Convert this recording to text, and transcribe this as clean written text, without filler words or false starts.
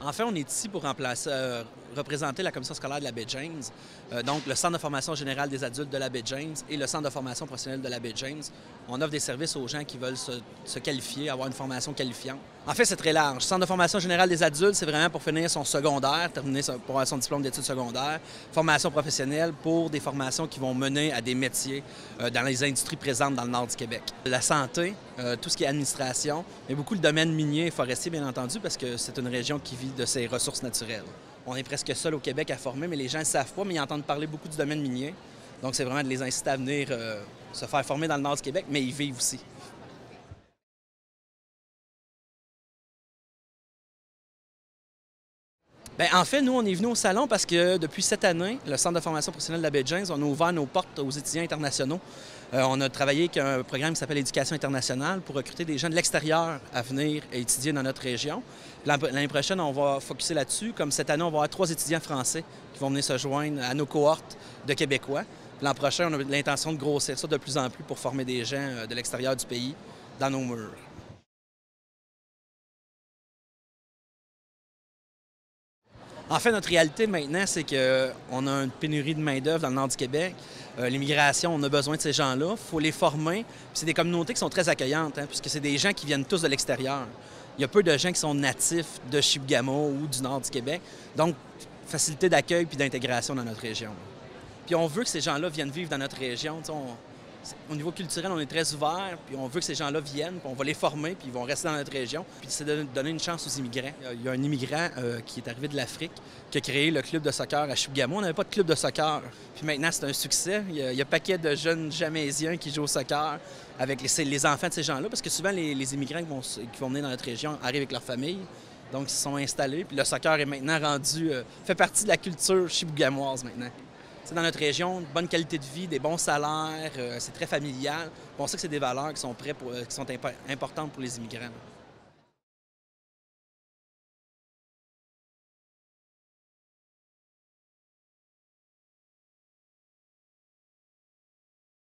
En fait, on est ici pour représenter la commission scolaire de la baie James, donc le Centre de formation générale des adultes de la baie James et le Centre de formation professionnelle de la baie James. On offre des services aux gens qui veulent se qualifier, avoir une formation qualifiante. En fait, c'est très large. Centre de formation générale des adultes, c'est vraiment pour finir son secondaire, pour avoir son diplôme d'études secondaires. Formation professionnelle pour des formations qui vont mener à des métiers dans les industries présentes dans le nord du Québec. La santé, tout ce qui est administration, mais beaucoup le domaine minier et forestier, bien entendu, parce que c'est une région qui vit de ses ressources naturelles. On est presque seul au Québec à former, mais les gens ne le savent pas, mais ils entendent parler beaucoup du domaine minier. Donc, c'est vraiment de les inciter à venir se faire former dans le nord du Québec, mais y vivre aussi. Bien, en fait, nous, on est venus au salon parce que depuis cette année, le Centre de formation professionnelle de la baie James, on a ouvert nos portes aux étudiants internationaux. On a travaillé avec un programme qui s'appelle Éducation internationale pour recruter des gens de l'extérieur à venir étudier dans notre région. L'année prochaine, on va focusser là-dessus. Comme cette année, on va avoir 3 étudiants français qui vont venir se joindre à nos cohortes de Québécois. L'an prochain, on a l'intention de grossir ça de plus en plus pour former des gens de l'extérieur du pays dans nos murs. En fait, notre réalité maintenant, c'est qu'on a une pénurie de main-d'œuvre dans le nord du Québec. L'immigration, on a besoin de ces gens-là. Il faut les former. C'est des communautés qui sont très accueillantes, puisque c'est des gens qui viennent tous de l'extérieur. Il y a peu de gens qui sont natifs de Chibougamau ou du nord du Québec. Donc, facilité d'accueil puis d'intégration dans notre région. Puis on veut que ces gens-là viennent vivre dans notre région. Au niveau culturel, on est très ouvert, puis on veut que ces gens-là viennent, puis on va les former, puis ils vont rester dans notre région. Puis c'est de donner une chance aux immigrants. Il y a un immigrant qui est arrivé de l'Afrique, qui a créé le club de soccer à Chibougamau. On n'avait pas de club de soccer. Puis maintenant, c'est un succès. Il y a un paquet de jeunes Jamaisiens qui jouent au soccer avec les enfants de ces gens-là, parce que souvent, les immigrants qui vont venir dans notre région arrivent avec leur famille. Donc, ils se sont installés. Puis le soccer est maintenant rendu, fait partie de la culture chibougamoise maintenant. Dans notre région, une bonne qualité de vie, des bons salaires, c'est très familial. On sait que c'est des valeurs qui sont importantes pour les immigrants.